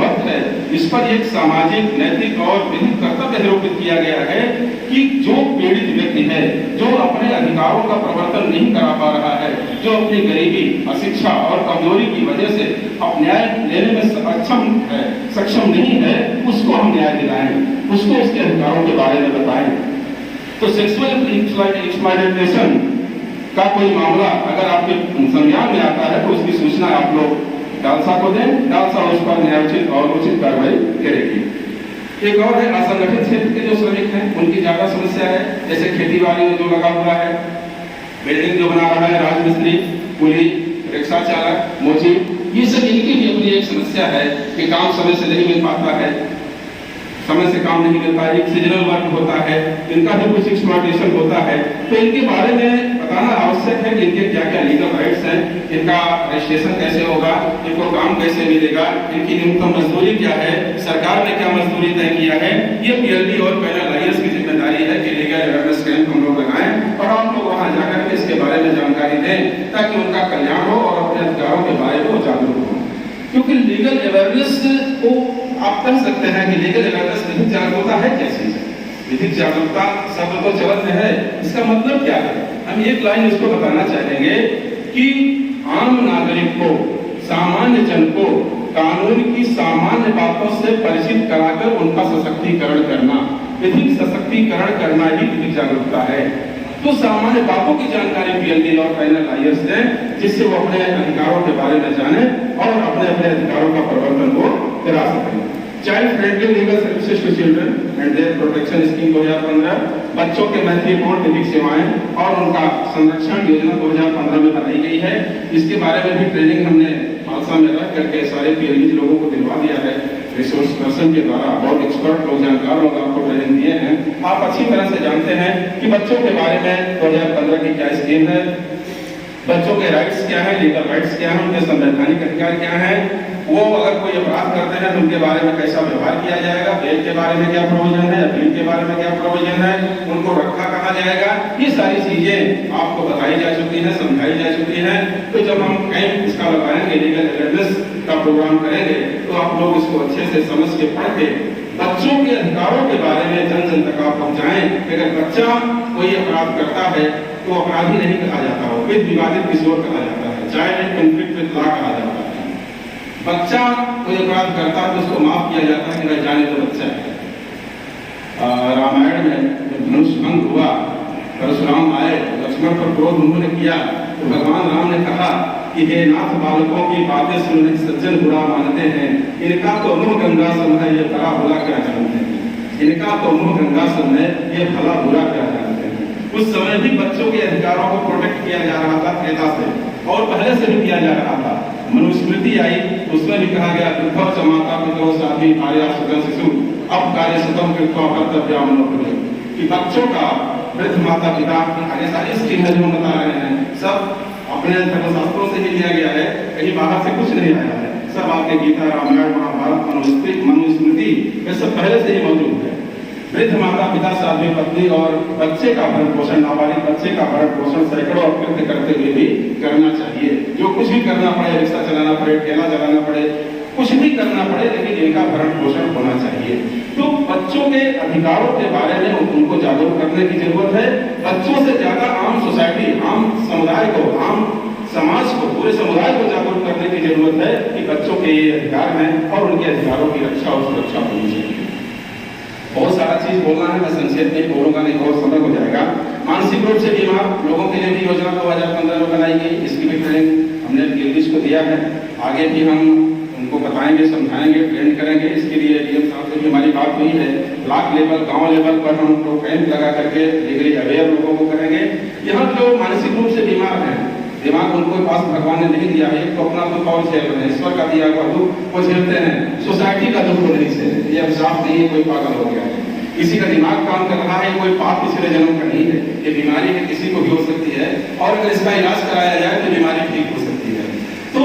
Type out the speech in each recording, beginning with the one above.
वक्त है इस पर एक सामाजिक, नैतिक और विधिक कर्तव्य निरूपित किया गया है कि जो पीड़ित व्यक्ति है, जो अपने अधिकारों का प्रवर्तन नहीं करा पा रहा है, जो अपनी गरीबी, अशिक्षा और कमजोरी की वजह से अब न्याय लेने में सक्षम नहीं है, उसको हम न्याय दिलाएं, उसको उसके अधिकारों के बारे में बताएं। तो सेक्सुअल एक्सप्लॉयटेशन का कोई मामला अगर आपके संज्ञान में आता है तो उसकी सूचना आप लोग डालसा को दें, डालसा उस पर न्यायोचित और उचित कार्रवाई करेगी। एक और है असंगठित क्षेत्र के जो श्रमिक हैं, उनकी ज्यादा समस्या है, जैसे खेती बाड़ी में जो लगा हुआ है, बिल्डिंग जो बना रहा है, राजमिस्त्री, कुली, रिक्शा चालक, मोची, ये सब इनकी भी अपनी एक समस्या है कि काम समय से नहीं मिल पाता है, समय से काम नहीं मिलता है, एक सीजनल वर्क होता है, इनका भी कुछ एक्सप्लॉयटेशन होता है। तो इनके बारे में बताना आवश्यक है कि इनके क्या क्या लीगल राइट्स हैं, इनका रजिस्ट्रेशन कैसे होगा, इनको काम कैसे मिलेगा, इनकी न्यूनतम मजदूरी क्या है, सरकार ने क्या मजदूरी तय किया है। ये पीएलडी और पैनल लायर्स की जिम्मेदारी है कि लीगल अवेयरनेस कैंप हम लोग लगाएं और आप लोग वहां जाकर के इसके बारे में जानकारी दें ताकि उनका कल्याण हो और अपने अधिकारों के बारे में जागरूक हो। क्योंकि लीगल अवेयरनेस को आप कह सकते हैं कि लीगल अवेयरनेस विधिक जागरूकता है क्या चीज है। विधिक जागरूकता शब्द तो चलन में है, इसका मतलब क्या है? हम एक लाइन इसको बताना चाहेंगे कि आम नागरिक को, सामान्य जन को कानून की सामान्य बातों से परिचित कराकर उनका सशक्तिकरण करना, विधिक सशक्तिकरण करना ही विधिक जागरूकता है। तो सामान्य बातों की जानकारी पीएलडी और पैनल लायर्स दें जिससे वो अपने अधिकारों के बारे में जाने और अपने अपने अधिकारों का प्रवर्तन को करा सकें। Child friendly legal services to children and their protection scheme 2015, बच्चों के मैत्रीपूर्ण विधिक सेवाएं और उनका संरक्षण योजना 2015 में बनाई गई है। इसके बारे में भी ट्रेनिंग हमने हादसा में रह करके सारे पीएलडी लोगों को दिलवा दिया है, रिसोर्स पर्सन के द्वारा। बहुत एक्सपर्ट लोग, जानकार लोग आपको ट्रेनिंग दिए हैं। आप अच्छी तरह से जानते हैं कि बच्चों के बारे में 2015 की क्या स्कीम है, बच्चों के राइट्स क्या है, लीगल राइट्स क्या है, उनके संवैधानिक अधिकार क्या है, वो अगर कोई अपराध करते हैं तो उनके बारे में कैसा व्यवहार किया जाएगा, बेल के बारे में क्या प्रोविजन है, अपील के बारे में क्या प्रोविजन है, उनको रखा कहा जाएगा, ये सारी चीजें आपको बताई जा चुकी हैं, समझाई जा चुकी हैं। तो जब हम कैंप इसका लगाएंगे, लीगल अवेयरनेस का प्रोग्राम करेंगे, तो आप लोग इसको अच्छे से समझ के पढ़ के बच्चों के अधिकारों के बारे में जन जन तक आप पहुंचाएं। अगर बच्चा कोई अपराध करता है तो अपराधी नहीं कहा जाता, वो फिर विवादित किशोर कहा जाता है, child in conflict with law कहा जाता है। बच्चा कोई अपराध करता है तो उसको माफ किया जाता है कि भाई जाने तो बच्चा है। रामायण में जब धनुष भंग हुआ, परशुराम आए, लक्ष्मण पर क्रोध उन्होंने किया, तो भगवान राम ने कहा कि हे नाथ, बालकों की बातें सुनने सज्जन बुरा मानते हैं, इनका तो मुंह गंगा सम है, ये भला बुरा क्या जानते हैं, इनका तो मुंह गंगा सम है, ये भला बुरा क्या जानते हैं। उस समय भी बच्चों के अधिकारों को प्रोटेक्ट किया जा रहा था त्रेता से, और पहले से भी किया जा रहा था। मनुस्मृति आई, उसमें भी कहा गया वृद्धौ च माता पितरौ साधि भार्या सुतः शिशु अब कार्य सुतम कृत्वा कर्तव्यामनोपरि, कि बच्चों का वृद्ध माता पिता, आगे सारी स्कीम है जो हम बता रहे हैं, सब अपने धर्मशास्त्रों से ही लिया गया है, कहीं बाहर से कुछ नहीं आया है। सब आपके गीता, रामायण, महाभारत, मनुस्मृति ये सब पहले से ही मौजूद है। वृद्ध माता पिता, साध्वी पत्नी और बच्चे का भरण पोषण, नाबालिग बच्चे का भरण पोषण सैकड़ों कृत्य करते हुए भी करना चाहिए। जो कुछ भी करना पड़े, रिक्शा चलाना पड़े, ठेला चलाना पड़े, कुछ भी करना पड़े, लेकिन इनका भरण पोषण होना चाहिए। तो बच्चों के अधिकारों के बारे में उनको जागरूक करने की जरूरत है। बच्चों से ज्यादा आम सोसाइटी, आम समुदाय को, आम समाज को, पूरे समुदाय को जागरूक करने की जरूरत है कि बच्चों के ये अधिकार हैं और उनके अधिकारों की रक्षा और सुरक्षा होनी चाहिए। बहुत सारा चीज बोलना है, मैं संक्षेप में बोलूंगा, नहीं बहुत समय हो जाएगा। मानसिक रूप से बीमार लोगों के लिए भी योजना 2015 में बनाई गई, इसकी भी ट्रेनिंग हमने पीएलडीज को दिया है। आगे भी हम उनको बताएंगे, समझाएंगे, ट्रेन करेंगे। इसके लिए डीएम साहब से भी हमारी बात हुई है, ब्लॉक लेवल, गांव लेवल पर हम लोग कैंप लगा करके लीगली अवेयर लोगों को करेंगे। यहाँ जो मानसिक रूप से बीमार हैं, दिमाग उनको पास भगवान ने नहीं दिया है, एक तो अपना दुख और झेल रहे हैं, ईश्वर का दिया हुआ दुख वो झेलते हैं, सोसाइटी का दुख को नहीं झेलते। ये अभिशाप नहीं है कोई पागल हो गया है, किसी का दिमाग काम कर रहा है, कोई पाप पिछले जन्म का नहीं है। ये बीमारी है, किसी को भी हो सकती है, और अगर इसका इलाज कराया जाए तो बीमारी ठीक हो सकती है। तो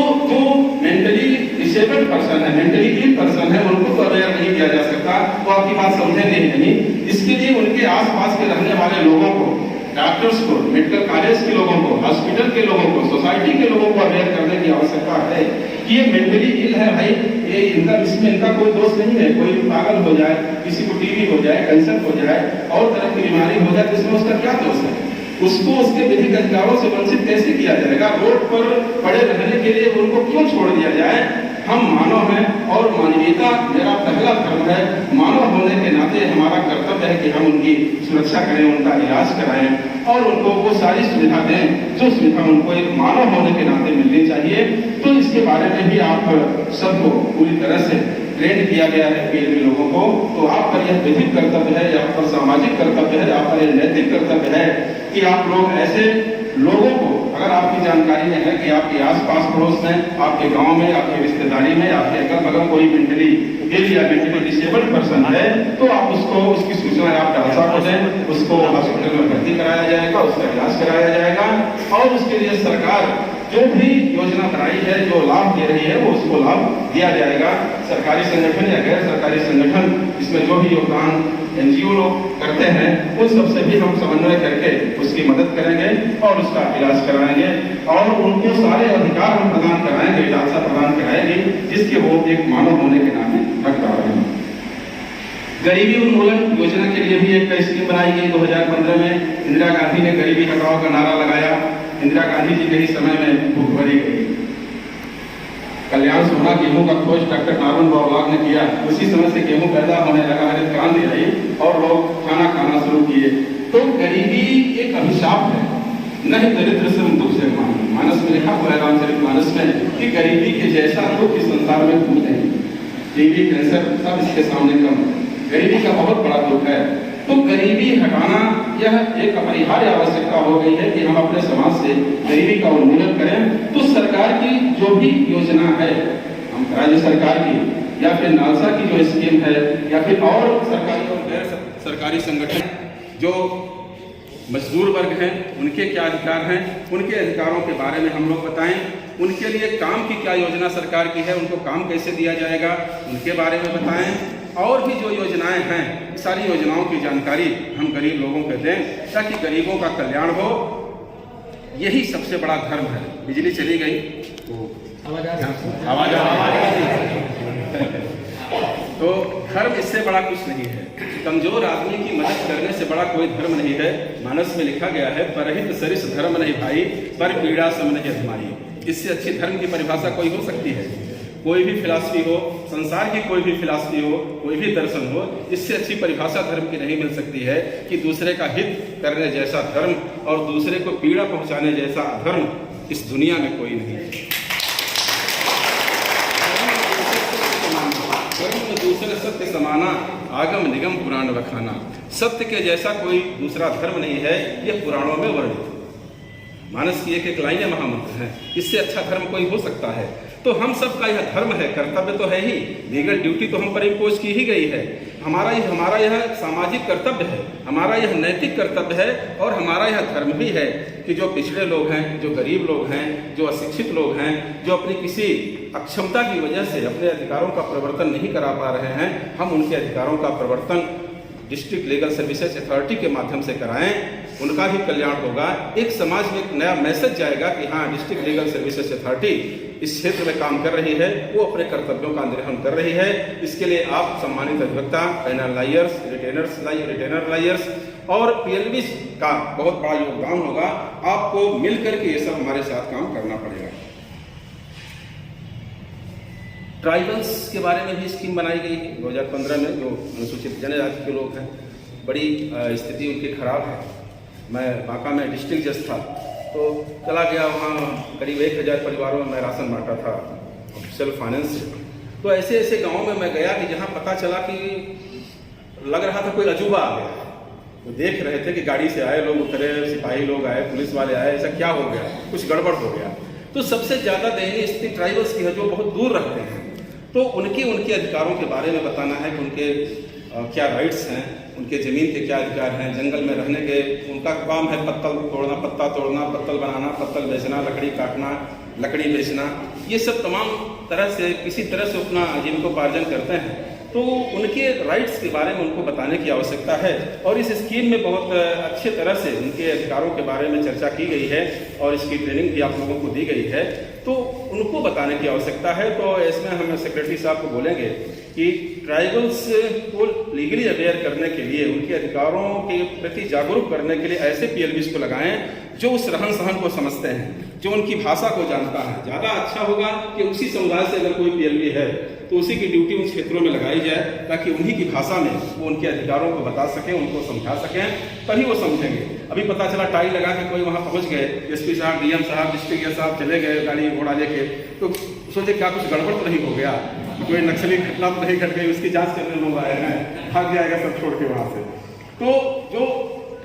मेंटली डिसेबल्ड पर्सन है, मेंटली इल पर्सन है, उनको तो अवेयर नहीं किया जा सकता, वो आपकी बात समझेंगे ही नहीं। इसके लिए उनके आसपास के रहने वाले लोगों को डॉक्टर्स को, मेडिकल कॉलेज के लोगों को, हॉस्पिटल के लोगों को, सोसाइटी के लोगों को अवेयर करने की आवश्यकता है कि ये मेंटली इल है भाई, ये इसमें इनका कोई दोष नहीं है। कोई पागल हो जाए, किसी को टीबी हो जाए, कैंसर हो जाए और तरह की बीमारी हो जाए तो इसमें उसका क्या दोष है? उसको उसके विधिक अधिकारों से वंचित कैसे किया जाएगा? रोड पर पड़े रहने के लिए उनको क्यों छोड़ दिया जाए? हम मानव हैं और मानवीयता मेरा पहला धर्म है। मानव होने के नाते हमारा कर्तव्य है कि हम उनकी सुरक्षा करें, उनका इलाज कराएं और उनको वो सारी सुविधा दें जो सुविधा उनको एक मानव होने के नाते मिलनी चाहिए। तो इसके बारे में भी आप सबको पूरी तरह से ट्रेंड किया गया है पीएलबी लोगों को। तो आप पर यह विधिक कर्तव्य है, आप पर सामाजिक कर्तव्य है, आप पर यह नैतिक कर्तव्य है कि आप लोग ऐसे लोगों को, अगर आपकी जानकारी में है कि आपके आसपास पड़ोस में, आपके गांव में, आपके रिश्तेदारी में, आपके अगल बगल कोई मेंटली इल या मेंटली डिसेबल्ड पर्सन है, तो आप उसको, उसकी सूचना आप डालसा को दें, उसको हॉस्पिटल में भर्ती कराया जाएगा, उसका इलाज कराया जाएगा और उसके लिए सरकार जो भी योजना बनाई है, जो लाभ दे रही है, वो उसको लाभ दिया जाएगा। सरकारी संगठन या गैर सरकारी संगठन इसमें जो भी योगदान एनजीओ लोग करते हैं उन सबसे भी हम समन्वय करके उसकी मदद करेंगे और उसका इलाज कराएंगे और उनको सारे अधिकार हम प्रदान कराएंगे, लालसा प्रदान कराएंगे जिसके वो एक मानव होने के नाते हकदार हैं। गरीबी उन्मूलन योजना के लिए भी एक स्कीम बनाई गई 2015 में। इंदिरा गांधी ने गरीबी हटाओ का नारा लगाया। इंदिरा गांधी जी के ही समय में भूखमरी गई। कल्याण सोना गेहूं का खोज डॉक्टर नारायण बोरलाग ने किया। उसी समय से गेहूं पैदा होने लगा, हरित क्रांति आई और लोग खाना खाना शुरू किए। तो गरीबी एक अभिशाप है, नहीं दरिद्र से दुख से मानस में लिखा हुआ है, रामचरितमानस में, कि गरीबी के जैसा दुख इस संसार में कोई नहीं। टीबी, कैंसर सब इसके सामने कम है। गरीबी का बहुत बड़ा दुख है। तो गरीबी हटाना यह एक अपरिहार्य आवश्यकता हो गई है कि हम अपने समाज से गरीबी का उन्मूलन करें। तो सरकार की जो भी योजना है, हम राज्य सरकार की या फिर नालसा की जो स्कीम है या फिर और सरकारी और गैर सरकारी संगठन जो मजदूर वर्ग हैं उनके क्या अधिकार हैं, उनके अधिकारों के बारे में हम लोग बताएं। उनके लिए काम की क्या योजना सरकार की है, उनको काम कैसे दिया जाएगा, उनके बारे में बताएं। और भी जो योजनाएं हैं, सारी योजनाओं की जानकारी हम गरीब लोगों को दें ताकि गरीबों का कल्याण हो। यही सबसे बड़ा धर्म है। बिजली चली गई तो आवाज तो धर्म इससे बड़ा कुछ नहीं है। कमजोर आदमी की मदद करने से बड़ा कोई धर्म नहीं है। मानस में लिखा गया है, परहित सरिस धर्म नहीं भाई, पर पीड़ा सम नहीं अधमाई। इससे अच्छी धर्म की परिभाषा कोई हो सकती है? कोई भी फिलॉसफी हो, संसार की कोई भी फिलॉसफी हो, कोई भी दर्शन हो, इससे अच्छी परिभाषा धर्म की नहीं मिल सकती है कि दूसरे का हित करने जैसा धर्म और दूसरे को पीड़ा पहुंचाने जैसा अधर्म इस दुनिया में कोई नहीं है। दूसरे सत्य समाना, आगम निगम पुराण बखाना। सत्य के जैसा कोई दूसरा धर्म नहीं है, यह पुराणों में वर्णित। मानस की एक एक लाइनें महामंत्र हैं। इससे अच्छा धर्म कोई हो सकता है? तो हम सबका यह धर्म है, कर्तव्य तो है ही, लीगल ड्यूटी तो हम पर इम्पोज की ही गई है। हमारा यह सामाजिक कर्तव्य है, हमारा यह नैतिक कर्तव्य है और हमारा यह धर्म भी है कि जो पिछड़े लोग हैं, जो गरीब लोग हैं, जो अशिक्षित लोग हैं, जो अपनी किसी अक्षमता की वजह से अपने अधिकारों का प्रवर्तन नहीं करा पा रहे हैं, हम उनके अधिकारों का प्रवर्तन डिस्ट्रिक्ट लीगल सर्विसेज अथॉरिटी के माध्यम से कराएं, उनका ही कल्याण होगा। एक समाज में एक नया मैसेज जाएगा कि हाँ, डिस्ट्रिक्ट लीगल सर्विसेज अथॉरिटी इस क्षेत्र में काम कर रही है, वो अपने कर्तव्यों का निर्वहन कर रही है। इसके लिए आप सम्मानित अधिवक्ता, पैनल लायर्स, रिटेनर लायर्स और पीएलबी का बहुत बड़ा योगदान होगा। आपको मिलकर के ये सब हमारे साथ काम करना पड़ेगा। ट्राइबल्स के बारे में भी स्कीम बनाई गई है 2015 में। जो अनुसूचित जनजाति के लोग हैं, बड़ी स्थिति उनकी खराब है। मैं बांका में डिस्ट्रिक्ट जज था तो चला गया, वहाँ करीब 1000 परिवारों में मैं राशन बांटा था सेल्फ फाइनेंस से। तो ऐसे ऐसे गाँव में मैं गया कि जहाँ पता चला कि लग रहा था कोई अजूबा आ गया। वो देख रहे थे कि गाड़ी से आए लोग, उतरे, सिपाही लोग आए, पुलिस वाले आए, ऐसा क्या हो गया, कुछ गड़बड़ हो गया। तो सबसे ज़्यादा दयनीय स्थिति ट्राइबल्स की है जो बहुत दूर रहते हैं। तो उनके अधिकारों के बारे में बताना है कि उनके क्या राइट्स हैं, उनके ज़मीन के क्या अधिकार हैं, जंगल में रहने के उनका काम है पत्तल तोड़ना, पत्ता तोड़ना, पत्तल बनाना, पत्तल बेचना, लकड़ी काटना, लकड़ी बेचना, ये सब तमाम तरह से किसी तरह से अपना जीविकोपार्जन करते हैं। तो उनके राइट्स के बारे में उनको बताने की आवश्यकता है। और इस स्कीम में बहुत अच्छे तरह से उनके अधिकारों के बारे में चर्चा की गई है और इसकी ट्रेनिंग भी आप लोगों को दी गई है, तो उनको बताने की आवश्यकता है। तो इसमें हम सेक्रेटरी साहब को बोलेंगे कि ट्राइबल्स को लीगली अवेयर करने के लिए, उनके अधिकारों के प्रति जागरूक करने के लिए ऐसे PLBs को लगाएं जो उस रहन सहन को समझते हैं, जो उनकी भाषा को जानता है। ज़्यादा अच्छा होगा कि उसी समुदाय से अगर कोई PLB है तो उसी की ड्यूटी उन क्षेत्रों में लगाई जाए, ताकि उन्हीं की भाषा में वो उनके अधिकारों को बता सकें, उनको समझा सकें, तभी वो समझेंगे। अभी पता चला टाई लगा के कोई वहाँ पहुँच गए, SP साहब, DM साहब, डिस्ट्रिक्ट साहब चले गए गाड़ी घोड़ा लेके, तो सोचे क्या कुछ गड़बड़ तो नहीं हो गया, कोई नक्सली घटना तो नहीं घट गई, उसकी जांच करने लोग आए हैं, भाग जाएगा सब छोड़ के वहाँ से। तो जो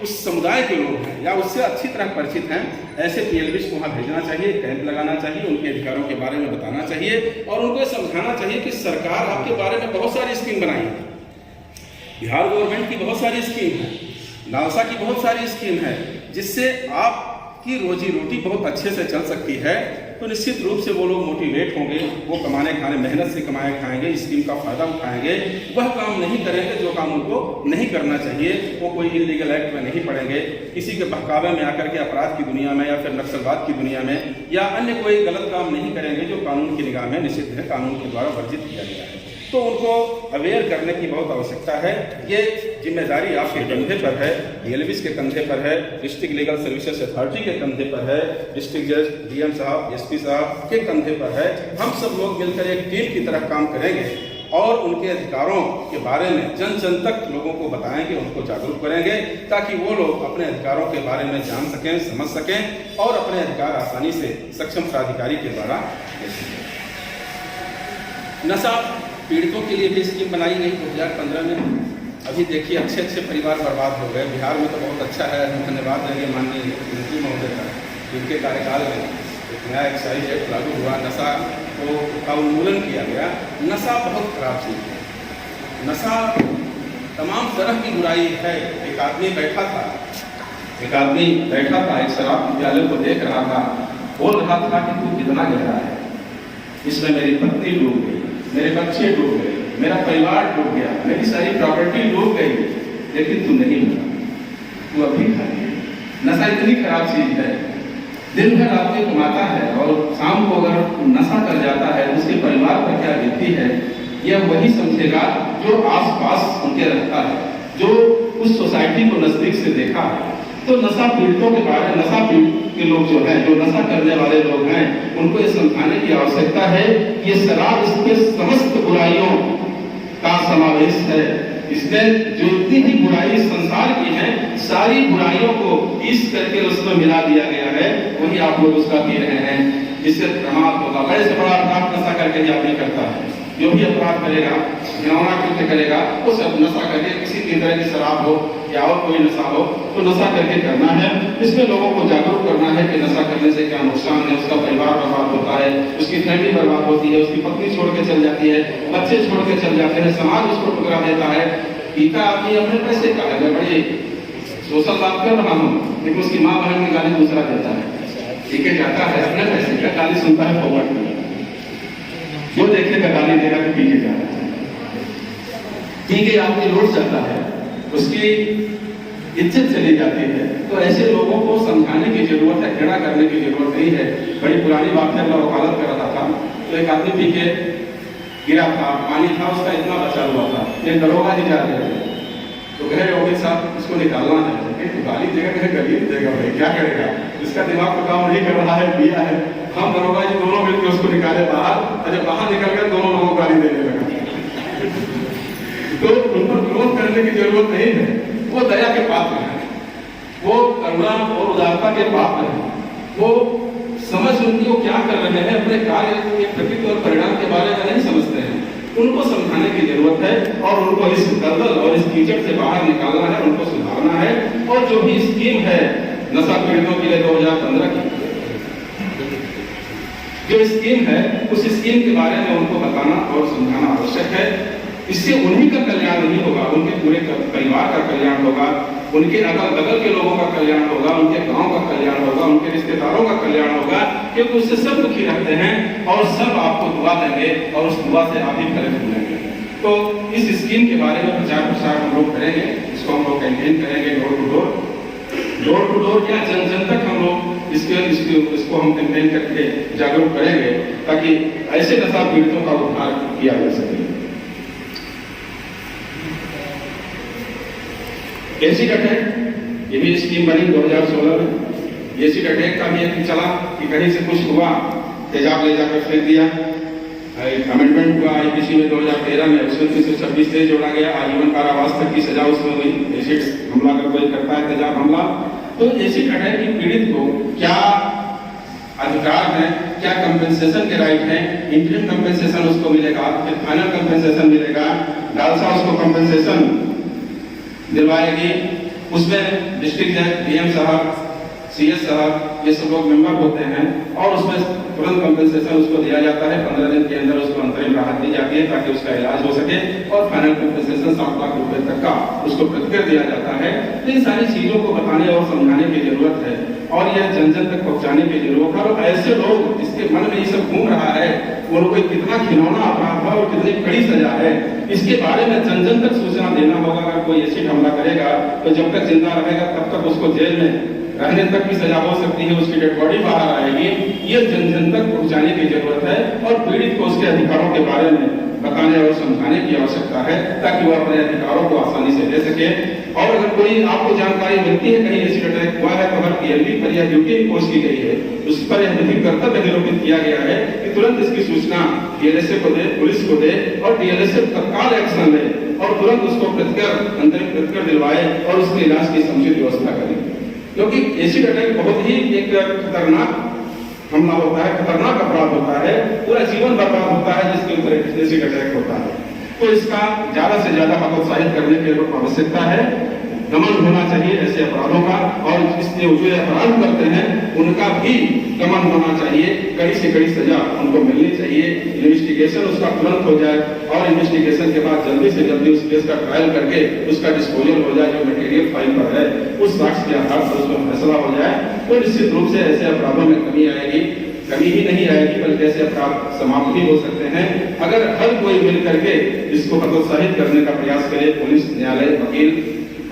उस समुदाय के लोग हैं या उससे अच्छी तरह परिचित हैं, ऐसे PLBs को वहाँ भेजना चाहिए, कैंप लगाना चाहिए, उनके अधिकारों के बारे में बताना चाहिए और उनको समझाना चाहिए कि सरकार आपके बारे में बहुत सारी स्कीम बनाई है। बिहार गवर्नमेंट की बहुत सारी स्कीम है, नालसा की बहुत सारी स्कीम है, जिससे आपकी रोजी रोटी बहुत अच्छे से चल सकती है। तो निश्चित रूप से वो लोग मोटिवेट होंगे, वो कमाने खाने, मेहनत से कमाए खाएंगे, स्कीम का फायदा उठाएंगे, वह काम नहीं करेंगे जो काम उनको नहीं करना चाहिए। वो कोई इलीगल एक्ट में नहीं पड़ेंगे, किसी के बहकावे में आकर के अपराध की दुनिया में या फिर नक्सलवाद की दुनिया में या अन्य कोई गलत काम नहीं करेंगे जो कानून की निगाह में निषिद्ध है, कानून के द्वारा वर्जित किया गया है। तो उनको अवेयर करने की बहुत आवश्यकता है। ये जिम्मेदारी आपके कंधे पर है, PLBs के कंधे पर है, डिस्ट्रिक्ट लीगल सर्विसेज अथॉरिटी के कंधे पर है, डिस्ट्रिक्ट जज, DM साहब, SP साहब के कंधे पर है। हम सब लोग मिलकर एक टीम की तरह काम करेंगे और उनके अधिकारों के बारे में जन जन तक लोगों को बताएंगे, उनको जागरूक करेंगे, ताकि वो लोग अपने अधिकारों के बारे में जान सकें, समझ सकें और अपने अधिकार आसानी से सक्षम प्राधिकारी के द्वारा ले सकें। नशा पीड़ितों के लिए भी स्कीम बनाई गई 2015 में। अभी देखिए अच्छे अच्छे परिवार बर्बाद हो गए। बिहार में तो बहुत अच्छा है, हम धन्यवाद देंगे माननीय मंत्री महोदय का, जिनके कार्यकाल में एक नया एक्साइज एक्ट लागू हुआ, नशा का उन्मूलन किया गया। नशा बहुत खराब चीज़ है, नशा तमाम तरह की बुराई है। एक आदमी बैठा था, एक शराब विद्यालय को देख रहा था, बोल रहा था कि तू कितना गहरा है, इसमें मेरी पत्नी डूब गई, मेरे बच्चे डूब गए, मेरा परिवार डूब गया, मेरी सारी प्रॉपर्टी डूब गई, लेकिन तू नहीं बना, तू अभी खाली है। नशा इतनी खराब चीज है, दिन भर आदमी कमाता है और शाम को अगर नशा कर जाता है उसके परिवार पर क्या बीतती है, यह वही समझेगा जो आसपास उनके रहता है, जो उस सोसाइटी को नजदीक से देखा है। तो नशा पीड़ितों के बारे में, नशा पीड़ित के लोग जो हैं, जो नशा करने वाले लोग हैं, उनको ये समझाने की आवश्यकता है कि ये शराब इसके समस्त बुराइयों का समावेश है। इसमें जो इतनी भी बुराई संसार की है, सारी बुराइयों को पीस करके उसमें मिला दिया गया है, वही आप लोग उसका पी रहे हैं, जिससे प्रमाद होगा। बड़े से बड़ा अपराध नशा करके ही आदमी करता है। जो भी अपराध करेगा, घिनौना कृत्य करेगा, वो सब नशा करके, किसी भी तरह की शराब हो या और कोई नशा हो तो नशा करके करना है। इसमें लोगों को जागरूक करना है कि नशा करने से क्या नुकसान है। उसका परिवार बर्बाद होता है, उसकी फैमिली बर्बाद होती है, उसकी पत्नी छोड़ के चल जाती है, बच्चे छोड़ के चल जाते हैं, समाज उसको ठुकरा देता है। पीता आदमी अपने पैसे का है, मैं बड़ी सोशल बात कर रहा हूँ, लेकिन उसकी माँ बहन की गाली दूसरा देता है, पी के जाता है, अपने पैसे का गाली सुनता है, फॉरवर्ड में जो देखेगा गाली देगा तो पी के जाता है, पी के आदमी लौट जाता है, उसकी इज्जत चली जाती है। तो ऐसे लोगों को समझाने की जरूरत है, घृणा करने की जरूरत नहीं है। बड़ी पुरानी बात है, मैं वकालत कर रहा था तो एक आदमी पी के गिरा था, पानी था उसका इतना बचा हुआ था, एक दरोगा जी जा रहे थे तो कहे योगी साहब इसको निकालना है, तो गाली देगा, कहे गली देगा, भाई क्या करेगा, इसका दिमाग को काम नहीं कर रहा है, पिया है। हम दरोगा जी दोनों मिलकर उसको निकाले बाहर, और जब बाहर निकल गया दोनों लोगों को गाली देने लगा। तो उन पर विरोध करने की जरूरत नहीं है, वो दया के पात्र है, वो करुणा और उदारता के पात्र है, वो समझ उनकी वो क्या कर रहे हैं, अपने कार्य के प्रकृति और परिणाम के बारे में नहीं समझते हैं। उनको समझाने की जरूरत है और उनको इस दलदल और इस कीचड़ से बाहर निकालना है, उनको सुधारना है। और जो भी स्कीम है नशा पीड़ितों के लिए 2015 की जो स्कीम है, उस स्कीम के बारे में उनको बताना और समझाना आवश्यक है। इससे उन्हीं का कल्याण नहीं होगा, उनके पूरे परिवार का कल्याण होगा, उनके अगल बगल के लोगों का कल्याण होगा, उनके गांव का कल्याण होगा, उनके रिश्तेदारों का कल्याण होगा, क्योंकि उससे सब दुखी रहते हैं और सब आपको दुआ देंगे और उस दुआ से आप भी फल मिलेंगे। तो तो इस स्कीम के बारे में प्रचार प्रसार हम लोग करेंगे, इसको हम लोग कैंपेन करेंगे डोर टू डोर या जन जन तक हम लोग इसको हम कैंपेन करके जागरूक करेंगे ताकि ऐसे नशा पीड़ितों का उद्धार किया जा सके। एसिड अटैक ये भी स्कीम बनी 2016 में। एसिड अटैक का भी एक चला कि कहीं से कुछ हुआ, तेजाब ले जाकर फेंक दिया, अमेंडमेंट हुआ आईपीसी में 2013 में, उसमें 326 से जोड़ा गया, आजीवन कारावास तक की सजा उसमें हुई। एसिड हमला अगर कोई करता है, तेजाब हमला, तो एसिड अटैक की पीड़ित को क्या अधिकार है, क्या कंपेंसेशन के राइट है, इंटरिम कंपेंसेशन उसको मिलेगा, फिर फाइनल कंपेंसेशन मिलेगा, डालसा उसको कंपेंसेशन दिलवाएगी। उसमें डिस्ट्रिक्ट जज, डीएम साहब, सीएस साहब, ये सब लोग मेंबर होते हैं और उसमें तुरंत कंपेंसेशन उसको दिया जाता है। 15 दिन के अंदर उसको अंतरिम राहत दी जाती है ताकि उसका इलाज हो सके और फाइनल कंपेंसेशन 7 लाख रुपए तक का उसको प्रतिकर दिया जाता है। तो इन सारी चीजों को बताने और समझाने की जरूरत है और यह जन जन तक पहुंचाने की जरूरत है। और ऐसे लोग जिसके मन में ये सब घूम रहा है, उनको कितना खिलौना अपराध है और कितनी कड़ी सजा है, इसके बारे में जन जन तक सूचना देना होगा। अगर कोई एसिड हमला करेगा तो जब तक जिंदा रहेगा तब तक उसको जेल में रहने तक की सजा हो सकती है, उसकी डेड बॉडी बाहर आएगी। ये जन जन तक पहुंचाने की जरूरत है और पीड़ित को उसके अधिकारों के बारे में बताने और समझाने की आवश्यकता है ताकि वो अपने अधिकारों को आसानी से ले सके। और अगर कोई आपको जानकारी मिलती है कहीं एसिड अटैक हुआ है तो हर पीएलबी पर यह ड्यूटी पोस्ट की गई है, उस पर यह विधिक कर्तव्य निरूपित किया गया है कि तुरंत इसकी सूचना डीएलएसए को दे, पुलिस को दे और डीएलएसए तत्काल एक्शन ले और तुरंत उसको प्रतिकर अंतरिम प्रतिकर दिलवाए और उसके इलाज की समुचित व्यवस्था करे। क्योंकि एसिड अटैक बहुत ही एक खतरनाक हमला होता है, खतरनाक अपराध होता है, पूरा जीवन बर्बाद होता है जिसके ऊपर एसिड अटैक होता है। तो इसका ज्यादा से ज्यादा हतोत्साहित करने की आवश्यकता है। दमन होना चाहिए ऐसे अपराधों का और इसलिए जो अपराध करते हैं उनका भी दमन होना चाहिए, कड़ी से कड़ी सजा उनको मिलनी चाहिए। इन्वेस्टिगेशन उसका तुरंत हो जाए और इन्वेस्टिगेशन के बाद जल्दी से जल्दी उस केस का ट्रायल करके उसका डिस्पोजल हो जाए, जो मटेरियल फाइल पर है उस साक्ष्य के आधार पर उसमें फैसला हो जाए। तो निश्चित रूप से ऐसे अपराधों में कमी आएगी, कमी ही नहीं आएगी बल्कि ऐसे अपराध समाप्त भी हो सकते हैं अगर हर कोई मिल करके इसको हतोत्साहित करने का प्रयास करे। पुलिस, न्यायालय, वकील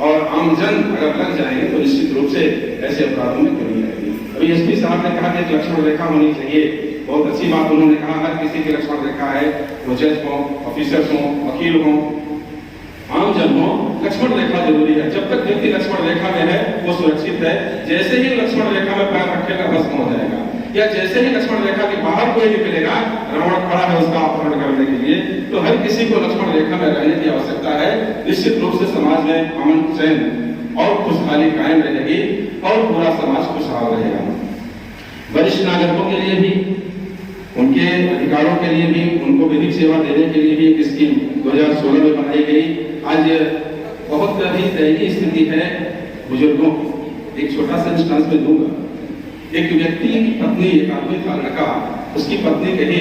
और आमजन अगर लग जाएंगे तो निश्चित रूप से ऐसे अपराधों में कमी आएगी। अभी एसपी साहब ने कहा कि एक लक्ष्मण रेखा होनी चाहिए, बहुत अच्छी बात उन्होंने कहा। हर किसी की लक्ष्मण रेखा है, वो जज हो, ऑफिसर्स हो, वकील हो, आमजन हो, लक्ष्मण रेखा जरूरी है। जब तक व्यक्ति लक्ष्मण रेखा में है वो सुरक्षित है। जैसे ही लक्ष्मण रेखा में पैर रखेगा भस्म हो जाएगा, या जैसे ही लक्ष्मण रेखा के बाहर कोई निकलेगा, रावण खड़ा है उसका अपहरण करने के लिए, तो हर किसी को लक्ष्मण रेखा में रहने की आवश्यकता है। निश्चित रूप से समाज में अमन, चैन और खुशहाली कायम रहेगी और पूरा समाज खुशहाल रहेगा। वरिष्ठ नागरिकों के लिए भी, उनके अधिकारों के लिए भी, उनको विधिक सेवा देने के लिए भी एक स्कीम 2016 में बनाई गई। आज बहुत ही दयनीय स्थिति है बुजुर्गों की। एक छोटा सा इंस्टांस में दूंगा। एक व्यक्ति की पत्नी, एक आदमी था लड़का, उसकी पत्नी कही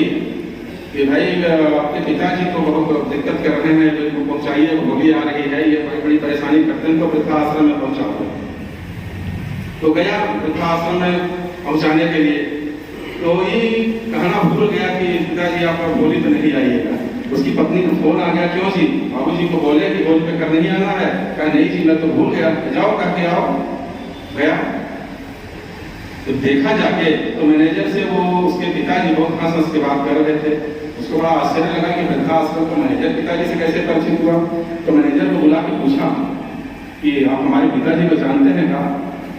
कि भाई आपके पिताजी तो बहुत दिक्कत कर रहे हैं, इनको पहुंचाइए, होली आ रही है, ये बड़ी बड़ी परेशानी करते हैं, तो वृद्धाश्रम में पहुंचाओ। तो गया वृद्धाश्रम में पहुंचाने के लिए, तो ये कहना भूल गया कि पिताजी आप होली तो नहीं आइएगा। उसकी पत्नी को फोन आ गया, क्यों जी? बाबूजी को बोले कि होली पे कर नहीं आना है। कहा नहीं जी मैं तो भूल गया, जाओ करके आओ। गया तो देखा जाके तो मैनेजर से वो उसके पिताजी बहुत हंस हंस के बात कर रहे थे। उसको बड़ा आश्चर्य लगा कि वृद्धाश्रम तो मैनेजर पिताजी से कैसे परिचित हुआ। तो मैनेजर को बुला के पूछा कि आप हमारे पिताजी को जानते हैं?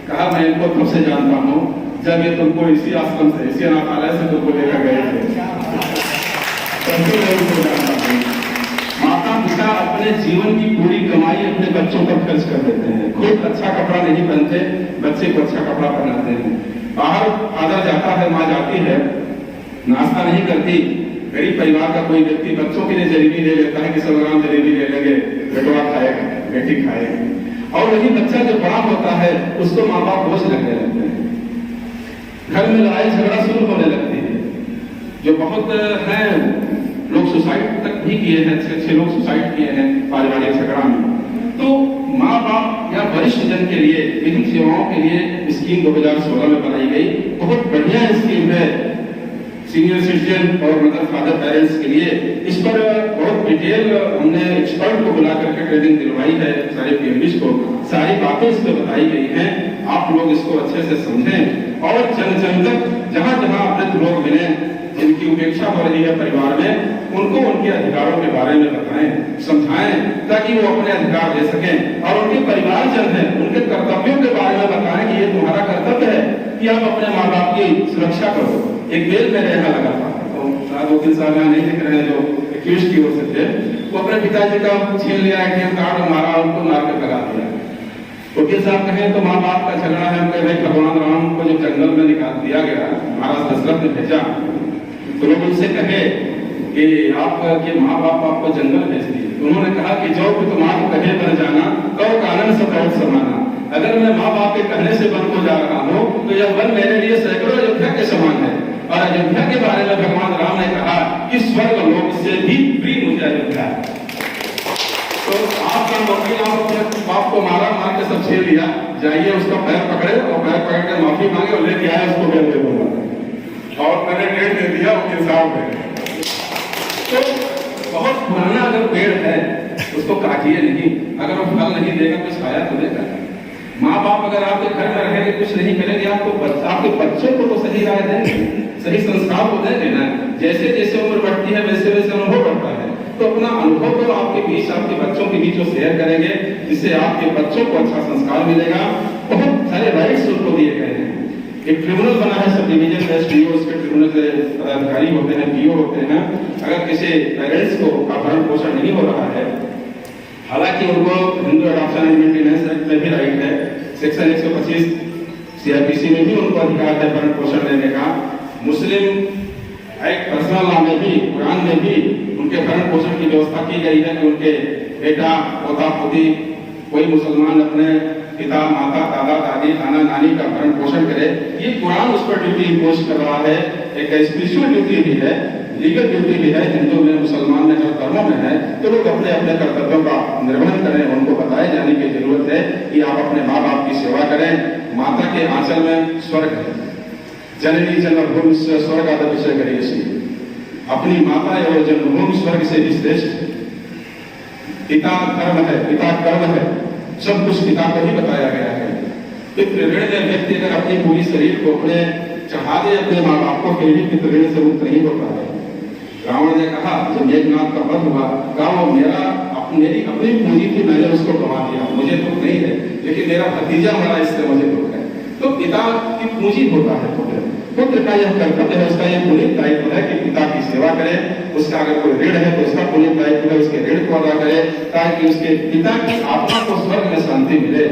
कहा मैं इनको तब से जानता हूँ जब ये तुमको इसी आश्रम से, इसी अनाथालय से तुमको लेकर गए थे। माता पिता अपने जीवन की पूरी कमाई अपने बच्चों पर खर्च कर देते हैं, खुद अच्छा कपड़ा नहीं पहनते, बच्चे को अच्छा कपड़ा पहनाते हैं। बाहर फादर जाता है, माँ जाती है, नाश्ता नहीं करती। गरीब परिवार का कोई व्यक्ति बच्चों के लिए जलेबी ले लेता है कि 100 ग्राम जलेबी ले लेंगे, बेटवा खाएगा, बेटी खाएगी। और वही बच्चा जो बड़ा होता है उसको माँ बाप बोझ लगने लगते हैं, घर में लड़ाई झगड़ा शुरू होने लगती है। जो बहुत है लोग सुसाइड तक भी किए हैं, अच्छे लोग सुसाइड किए हैं पारिवारिक झगड़ा में। तो माँ बाप या वरिष्ठ जन के लिए विधिक सेवाओं के लिए स्कीम 2016 में बनाई गई, बहुत बढ़िया स्कीम है। सीनियर सिटीजन और मदर फादर पेरेंट्स के लिए। इस पर बहुत डिटेल हमने एक्सपर्ट को बुला करके ट्रेनिंग दिलवाई है, सारे पीएमबीज को सारी बातें इस पर बताई गई हैं। आप लोग इसको अच्छे से समझें और जन जन तक जहां जहां वृद्ध लोग मिले जिनकी उपेक्षा हो रही है परिवार में, उनको उनके अधिकारों के बारे में बताएं, समझाएं, ताकि वो अपने अधिकार ले सकें। और उनके परिवारजन हैं, उनके कर्तव्यों के बारे में बताएं कि ये तुम्हारा कर्तव्य है कि आप अपने माँ बाप की सुरक्षा करो। एक बेल मेरे यहाँ लगा था, तो शायद वकील साहब यहाँ नहीं दिख रहे हैं जो एक्यूज की ओर से थे, वो अपने पिताजी का छीन लिया ATM कार्ड और मारा, उनको मार के लगा दिया। वकील साहब कहें तो माँ बाप का झगड़ा है, हम कह रहे भगवान राम को जो जंगल में निकाल दिया गया, महाराज दशरथ ने भेजा, तो लोग उनसे कहे कि आपके माँ बाप आपको जंगल भेज दिए। उन्होंने कहा कि जो तुम्हारा कहे बन जाना, गौ कानन से बहुत समाना। अगर मैं माँ बाप के कहने से वन को जा रहा हूँ तो यह वन मेरे लिए सैकड़ों अयोध्या के समान है। और अयोध्या के बारे में भगवान राम ने कहा कि स्वर्ग लोक से भी प्रिय मुझे अयोध्या। तो आपका वकील आप अपने बाप को मारा, मार के सब छीन लिया, जाइए उसका पैर पकड़े और पैर पकड़ के माफी मांगे और लेके आए उसको बेल दे दूंगा। और मैंने डेट दे दिया वकील साहब ने। तो बहुत पुराना अगर पेड़ है उसको काटिए नहीं, अगर वो फल नहीं देगा कुछ खाया तो देगा। माँ बाप अगर आपके घर में रहेंगे कुछ नहीं करेंगे, आपके बच्चों को तो सही राय देंगे, सही संस्कार को देंगे ना। जैसे जैसे उम्र बढ़ती है वैसे वैसे अनुभव बढ़ता है, तो अपना अनुभव तो आपके बीच, आपके बच्चों के बीच शेयर करेंगे, जिससे आपके बच्चों को अच्छा संस्कार मिलेगा। बहुत सारे राइट्स उनको दिए गए हैं। एक ट्रिब्यूनल बना है सब डिवीजन में, एसडीओ उसके ट्रिब्यूनल से अधिकारी होते हैं, पीओ होते हैं। अगर किसी पेरेंट्स को भरण पोषण नहीं हो रहा है, हालांकि उनको Hindu adoption and maintenance act में भी राइट है, सेक्शन 125 सीआरपीसी में भी उनको अधिकार है भरण पोषण लेने का। मुस्लिम एक्ट पर्सनल लॉ में भी, कुरान में भी उनके भरण पोषण की व्यवस्था की गई है कि उनके बेटा पोता पोती कोई मुसलमान अपने पिता माता दादा दादी नाना नानी का भरण पोषण करे। ये कुरान उस पर ड्यूटी इम्पोज कर रहा है। एक स्पिरिचुअल ड्यूटी भी है, लीगल ड्यूटी भी है, हिंदू में मुसलमान में जो धर्मों में है। तो लोग अपने अपने कर्तव्यों का निर्वहन करें, उनको बताए जाने की जरूरत है कि आप अपने माँ बाप की सेवा करें। माता के आंचल में स्वर्ग है, जननी जन्मभूमि से स्वर्ग आदि विषय करिए। अपनी माता एवं जन्मभूमि स्वर्ग से भी श्रेष्ठ। पिता धर्म है, पिता कर्म है, सब कुछ पिता को ही बताया गया है। एक ऋण व्यक्ति अगर अपने पूरी शरीर को अपने चढ़ा दे अपने माँ बाप को, फिर भी ऋण से मुक्त नहीं होता है। रावण ने कहा जब मेघनाथ का वध हुआ, कहा वो मेरी अपनी पूंजी थी, मैंने उसको गंवा दिया, मुझे दुख नहीं है, लेकिन मेरा भतीजा मरा इससे मुझे दुख है। तो पिता की पूंजी होता है पुत्र का यह कर्तव्य है, उसका यह पुनीत दायित्व है कि पिता की सेवा करे। उसका अगर कोई ऋण है तो उसका पुनीत दायित्व है उसके ऋण को अदा करे, ताकि उसके पिता की आत्मा को स्वर्ग में शांति मिले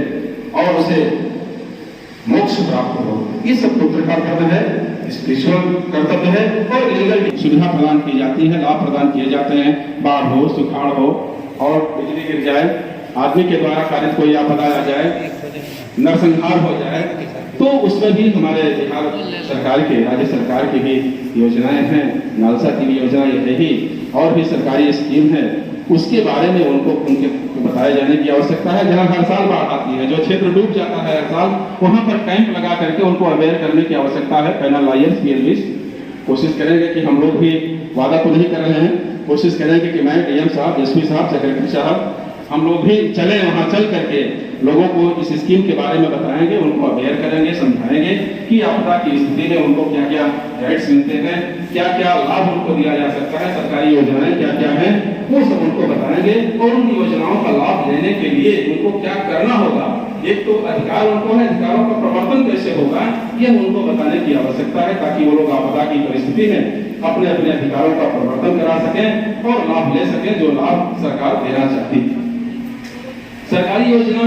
और उसे मोक्ष प्राप्त हो। ये सब पुत्र का धर्म है, स्पिरिचुअल कर्तव्य है। और लीगल सुविधा प्रदान की जाती है, लाभ प्रदान किए जाते हैं। बाढ़ हो, सुखाड़ हो और बिजली गिर जाए, आदमी के द्वारा पारित कोई आपदा आ जाए, नरसंहार हो जाए, तो उसमें भी हमारे बिहार सरकार के, राज्य सरकार की भी योजनाएं हैं। नालसा की भी योजना ये है ही, और भी सरकारी स्कीम है, उसके बारे में उनके बताए जाने की आवश्यकता है। जहाँ हर साल बाढ़ आती है, जो क्षेत्र डूब जाता है हर साल, वहाँ पर कैंप लगा करके उनको अवेयर करने की आवश्यकता है। पैनल लाइयर्स पीएलबीज कोशिश करेंगे कि हम लोग भी वादा खुद ही कर रहे हैं, कोशिश करेंगे कि मैं डीएम साहब, एसपी साहब, सेक्रेटरी साहब, हम लोग भी चले वहाँ, चल करके लोगों को इस स्कीम के बारे में बताएंगे, उनको अवेयर करेंगे, समझाएंगे कि आपदा की स्थिति में उनको क्या क्या राइट्स मिलते हैं, क्या क्या लाभ उनको दिया जा सकता है, सरकारी योजनाएं क्या क्या हैं, वो सब उनको बताएंगे। और उन योजनाओं का लाभ लेने के लिए उनको क्या करना होगा, एक तो अधिकार उनको है, अधिकारों का प्रवर्तन कैसे होगा, यह उनको बताने की आवश्यकता है, ताकि वो लोग आपदा की परिस्थिति में अपने अपने अधिकारों का प्रवर्तन करा सकें और लाभ ले सकें जो लाभ सरकार देना चाहती है। सरकारी योजना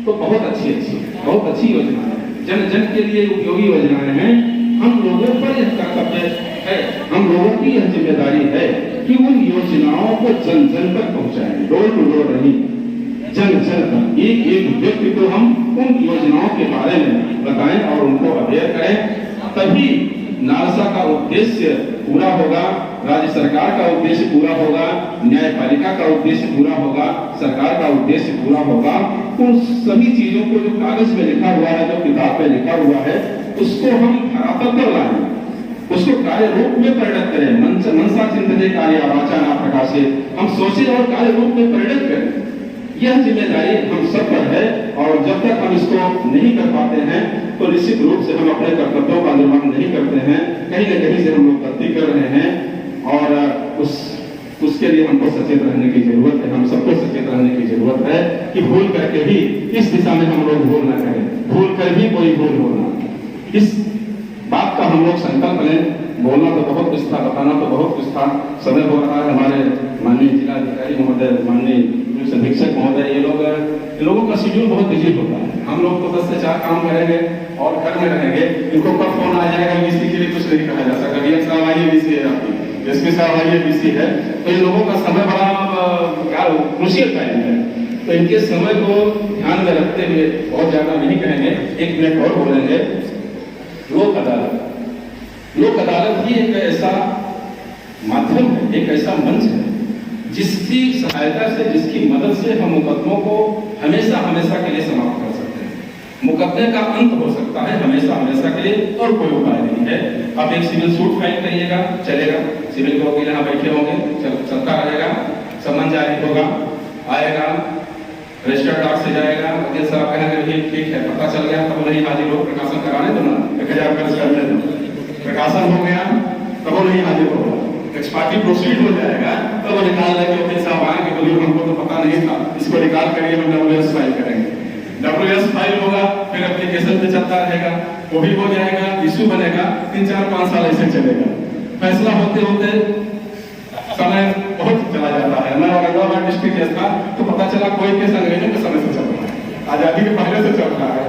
तो बहुत अच्छी योजना है, जन जन के लिए उपयोगी योजनाएं हैं। हम लोगों पर यह कर्तव्य है, हम लोगों की यह जिम्मेदारी है कि उन योजनाओं को जन जन तक पहुंचाएं, डोर टू डोर नहीं, जन जन तक। एक एक व्यक्ति को हम उन योजनाओं के बारे में बताएं और उनको अवेयर करें, तभी नालसा का उद्देश्य पूरा होगा, राज्य सरकार का उद्देश्य पूरा होगा, न्यायपालिका का उद्देश्य पूरा होगा, सरकार का उद्देश्य पूरा होगा। उन सभी चीजों को जो कागज में लिखा हुआ है, जो किताब में लिखा हुआ है, उसको हम धरातल पर लाएं, उसको कार्य रूप में परिणत करें। मनसा चिंतने कार्य वाचा ना प्रकाशे, हम सोचे और कार्य रूप में परिणत करें। यह जिम्मेदारी हम सब पर है और जब तक हम इसको नहीं कर पाते हैं तो निश्चित रूप से हम अपने कर्तव्यों का निर्वहन नहीं करते हैं, कहीं न कहीं से हम लोग गलती कर रहे हैं और उसके लिए हमको सचेत रहने की जरूरत है। हम सबको सचेत रहने की जरूरत है कि भूल करके भी इस दिशा में हम लोग भूल ना करें, भूल कर भी कोई भूल होना। इस बात का हम लोग संकल्प लें। बोलना तो बहुत कुछ था, बताना तो बहुत कुछ था, समय हो रहा है। हमारे माननीय जिलाधिकारी महोदय, माननीय पुलिस अधीक्षक महोदय, ये लोगों का शेड्यूल बहुत बिजी होता है। हम लोग तो 10 से 4 काम करेंगे और घर में रहेंगे। इनको कब फोन आ जाएगा बीसी के लिए कुछ नहीं कहा जा सकता। डीएम साहब आइए बीसी है, आपकी एसपी साहब आइए बीसी है। तो इन लोगों का समय बड़ा क्या क्रूशियल टाइम है, तो इनके समय को ध्यान में रखते हुए बहुत ज्यादा नहीं कहेंगे, 1 मिनट और बोलेंगे। लोक अदालत, लोक अदालत ही एक ऐसा माध्यम है, एक ऐसा मंच है जिसकी सहायता से, जिसकी मदद से हम मुकदमों को हमेशा हमेशा के लिए समाप्त कर सकते हैं। मुकदमे का अंत हो सकता है हमेशा हमेशा के लिए, और कोई उपाय नहीं है। आप एक सिविल सूट फाइल करिएगा, चलेगा, सिविल के वकील यहाँ बैठे होंगे, चलता रहेगा, समन जारी होगा, आएगा, रजिस्टर्ड डाक से जाएगा, वकील साहब कहेंगे भी ठीक है, पता चल गया, तब नहीं हाजिर हो, प्रकाशन कराने दो ना, 1000 खर्च करने दो, प्रकाशन हो गया तब नहीं हाजिर होगा, एक्सपार्टी प्रोसीड हो जाएगा, तब निकाल लेके वकील साहब आएंगे, बोलिए हमको तो पता नहीं था, इसको निकाल करिए, हम WS फाइल करेंगे। WS फाइल होगा, फिर एप्लीकेशन पे चलता रहेगा, वो भी हो जाएगा, इश्यू बनेगा, 3, 4, 5 साल ऐसे चलेगा। फैसला होते होते समय बहुत चला जाता है। मैं औरंगाबाद डिस्ट्रिक्ट केस था तो पता चला कोई केस अंग्रेजों के समय से चल रहा है, आजादी के पहले से चल रहा है।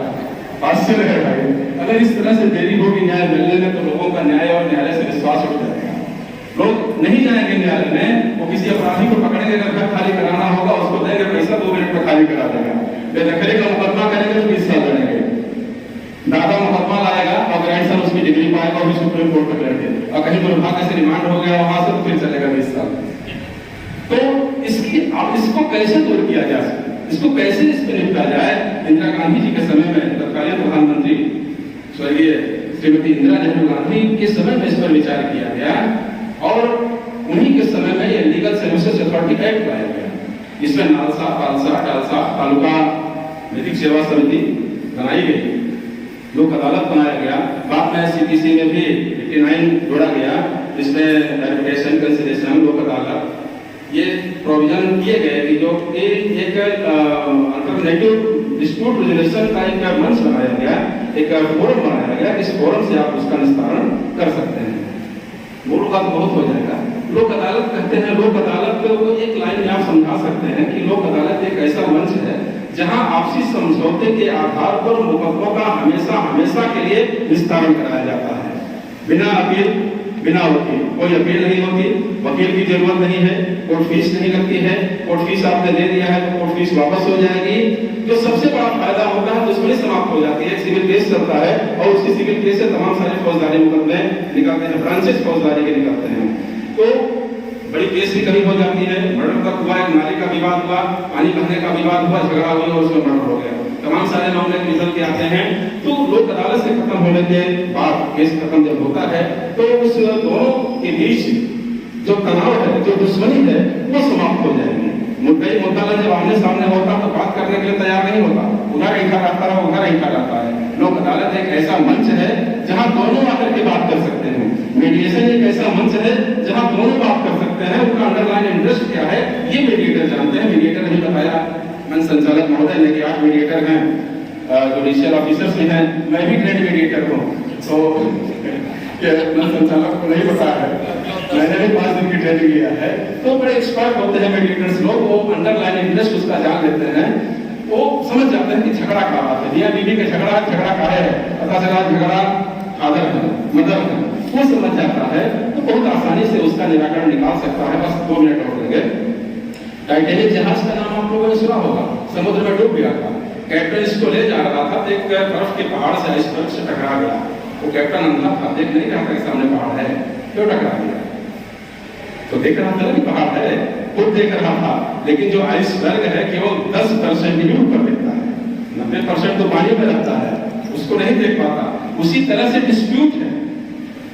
आश्चर्य है भाई, अगर इस तरह से देरी होगी न्याय मिलने में तो लोगों का न्याय और न्यायालय से विश्वास उठ जाएगा। लोग नहीं जाएंगे न्यायालय में, वो किसी अपराधी को पकड़ेंगे, अगर घर खाली कराना होगा उसको देंगे पैसा, 2 मिनट में खाली करा देगा। बेदखली का मुकदमा करेंगे तो 20 साल लड़ेंगे। दादा मुकदमा लाएगा और ग्रैंडसन उसकी डिग्री पाएगा और सुप्रीम कोर्ट में लड़के, और कहीं दुर्भाग्य से रिमांड हो गया वहां से तो फिर चलेगा 20 साल। तो इसको कैसे दूर किया जा सकता, इसको कैसे इस पर निपटा जाए। इंदिरा गांधी जी के समय में तत्कालीन प्रधानमंत्री स्वर्गीय श्रीमती इंदिरा नेहरू गांधी के समय में इस पर विचार किया गया और उन्हीं के समय में ये लीगल सर्विसेज अथॉरिटी एक्ट लाया गया। इसमें नालसा, पालसा, टालसा तालुका विधिक सेवा समिति बनाई गई, लोक अदालत बनाया गया। बाद में CPC में भी 89 जोड़ा गया, जिसमें एडमिटेशन, कंसिलेशन, लोक अदालत, ये प्रोविजन किए गए कि जो एक अल्टरनेटिव डिस्प्यूट रेजोल्यूशन का एक मंच बनाया गया, एक फोरम बनाया गया, इस फोरम से आप उसका निस्तारण कर सकते हैं। बोलो बात बहुत हो जाएगा। लोक अदालत कहते हैं, लोक अदालत को एक लाइन में आप समझा सकते हैं कि लोक अदालत एक ऐसा मंच है जहां आपसी समझौते के आधार पर मुकदमों का हमेशा हमेशा के लिए निस्तारण कराया जाता है, बिना अपील, बिना वकील। कोई अपील नहीं होती, वकील की जरूरत नहीं है, कोर्ट फीस नहीं लगती है। कोर्ट फीस आपने दे दिया है तो कोर्ट फीस वापस हो जाएगी। जो सबसे बड़ा फायदा होता है दुश्मनी समाप्त हो जाती है। सिविल केस चलता है और उसकी सिविल केस से तमाम सारे फौजदारी मुकदमे निकलते हैं, ब्रांचेस फौजदारी के निकलते हैं। तो बड़ी केस भी कभी हो जाती है, मर्डर तक हुआ, एक नाली का विवाद हुआ, पानी भरने का विवाद हुआ, झगड़ा हुआ और उसमें मर्डर हो गया, तमाम सारे मामले निकल के आते हैं। तो लोक अदालत से खत्म होने के बाद केस खत्म जब होता है तो उस दोनों के बीच जो तनाव है, जो दुश्मनी है, वो समाप्त हो जाएगी। मुद्दई मुद्दा जब आमने सामने होता तो बात करने के लिए तैयार नहीं होता, उधर ऐठा रहता है, उधर ऐठा रहता है। लोक अदालत एक ऐसा मंच है जहां दोनों आकर के बात कर सकते हैं। मीडिएशन एक ऐसा मंच है जहां दोनों बात कर सकते हैं, उनका अंडरलाइन इंटरेस्ट क्या है ये मीडिएटर जानते हैं। मीडिएटर नहीं बताया, मन संचालक महोदय ने कि 8 मीडिएटर हैं, जुडिशियल ऑफिसर्स में हैं, मैं भी ट्रेड मीडिएटर हूँ। तो मन संचालक को नहीं पता है, मैंने भी 5 दिन की ट्रेनिंग लिया है। तो बड़े एक्सपर्ट होते हैं मीडिएटर्स लोग, वो अंडरलाइन इंटरेस्ट उसका जान लेते हैं, वो समझ जाते हैं कि झगड़ा का बात है, मियां बीवी का झगड़ा का है, पता चला झगड़ा फादर है, मदर है, वो समझ जाता है तो बहुत आसानी से उसका निराकरण निकाल सकता है। बस 2 मिनट और लेंगे। टाइटैनिक जहाज का नाम आप लोगों ने सुना होगा, समुद्र में डूब गया था। कैप्टन इसको ले जा रहा था, एक बर्फ के पहाड़ से आइसबर्ग से टकरा गया। वो कैप्टन अंधा था, देख नहीं रहा था कि सामने पहाड़ है, क्यों टकरा गया? तो देख रहा था कि पहाड़ है, खुद देख रहा था, लेकिन जो आइसबर्ग है केवल 10% ही ऊपर दिखता है, 90% तो पानी में रहता है, उसको नहीं देख पाता। उसी तरह से डिस्प्यूट है,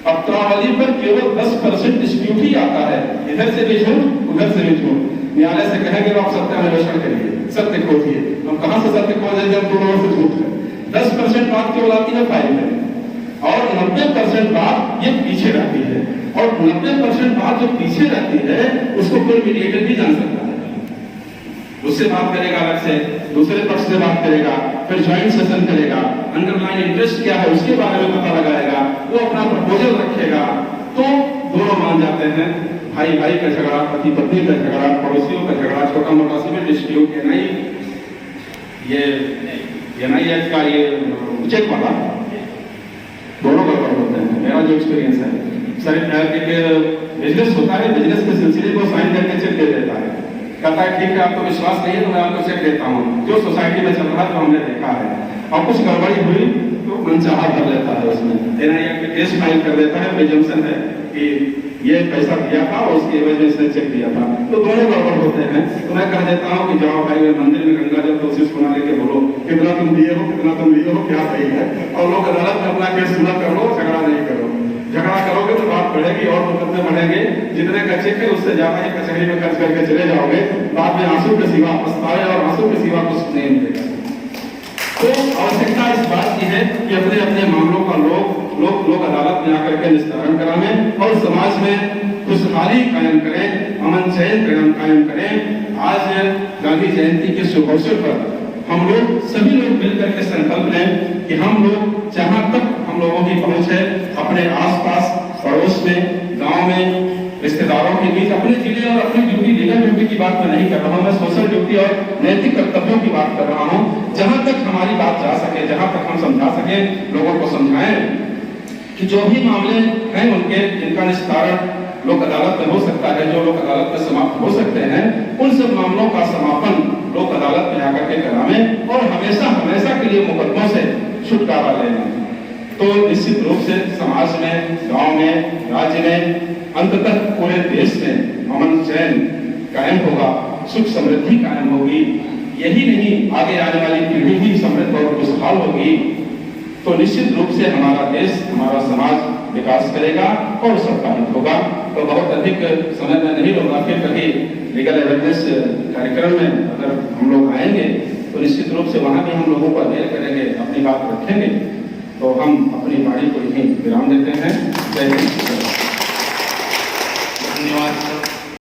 पत्रावली पर केवल 10% डिस्प्यूट ही आता है, इधर से भी झूठ उधर से भी झूठ। न्यायालय से कहेंगे आप सत्यान्वेषण करिए, सत्य खोजिए, हम कहां से सत्य खोजेंगे जब दोनों ओर से झूठ है। 10% बात केवल आती है फाइल में, और 90% बात ये पीछे रहती है, और 90% बात जो पीछे रहती है उसको कोई मीडिएटर भी जान सकता है। उससे बात करेगा अलग से, दूसरे पक्ष से बात करेगा, फिर ज्वाइंट सेशन करेगा, अंडरलाइन इंटरेस्ट क्या है उसके बारे में पता लगाएगा, वो अपना प्रपोजल रखेगा, तो दोनों मान जाते हैं। भाई भाई का झगड़ा, पति पत्नी का झगड़ा, पड़ोसियों का झगड़ा, छोटा मोटा सिविल डिस्प्यूट, एनआईएच का ये चेक वाला, दोनों गड़बड़ होते हैं। मेरा जो एक्सपीरियंस है, सर एक बिजनेस होता है, बिजनेस के सिलसिले को साइन करके चेक दे देता है, कहता है ठीक है आपको विश्वास नहीं है तो मैं आपको चेक देता हूँ, जो सोसाइटी में चल रहा है तो हमने देखा है, और कुछ गड़बड़ी हुई तो मनचाहा भर लेता है उसमें, एनआईए पे केस फाइल कर देता है, प्रिजम्पशन है कि ये पैसा दिया था और उसकी एवज में इसने चेक दिया था, तो दोनों गड़बड़ होते हैं। तो मैं कह देता हूँ कि जाओ भाई मंदिर में गंगा जल तुलसी सुना लेके बोलो कितना तुम दिए हो, कितना तुम लिए हो, क्या सही है, और लोग अदालत में अपना केस सुना कर लो, झगड़ा नहीं करो। झगड़ा करोगे तो बात बढ़ेगी और मुकदमे बढ़ेंगे, जितने का चेक है उससे ज्यादा ही कचहरी में खर्च करके चले जाओगे, बाद में आंसू के सिवा पछतावे और आंसू के सिवा कुछ नहीं मिलेगा। तो आवश्यकता इस बात की है कि अपने अपने मामलों का लोग अदालत में आकर के निस्तारण कराएं और समाज में खुशहाली कायम करें, अमन चैन कायम करें। आज गांधी जयंती के शुभ अवसर पर हम लोग सभी लोग मिलकर के संकल्प लें कि हम लोग जहां तक हम लोगों की पहुंच है, अपने आसपास पड़ोस में, गांव में, रिश्तेदारों के बीच, अपने जिले और अपनी ड्यूटी, लीगल ड्यूटी की बात मैं नहीं कर रहा हूं, मैं सोशल ड्यूटी और नैतिक कर्तव्यों की बात कर रहा हूं। जहां तक हमारी बात जा सके, जहां तक हम समझा सके, लोगों को समझाएं कि जो भी मामले हैं उनके, जिनका निस्तारण लोक अदालत में हो सकता है, जो लोक अदालत में समाप्त हो सकते हैं, उन सब मामलों का समापन लोक अदालत में आकर के करावें और हमेशा हमेशा के लिए मुकदमों से छुटकारा लें। तो निश्चित रूप से समाज में, गांव में, राज्य में, अंततः पूरे देश में अमन चैन कायम होगा, सुख समृद्धि कायम होगी। यही नहीं, आगे आने वाली पीढ़ी भी समृद्ध और खुशहाल होगी, तो निश्चित रूप से हमारा देश, हमारा समाज विकास करेगा और सबका हित होगा। तो बहुत अधिक समय में नहीं लूंगा, फिर कभी लीगल अवेयरनेस कार्यक्रम में अगर हम लोग आएंगे तो निश्चित रूप से वहां भी हम लोगों को अवेयर करेंगे, अपनी बात रखेंगे। तो हम अपनी वाणी को यहीं विराम देते हैं। जय हिंद, धन्यवाद।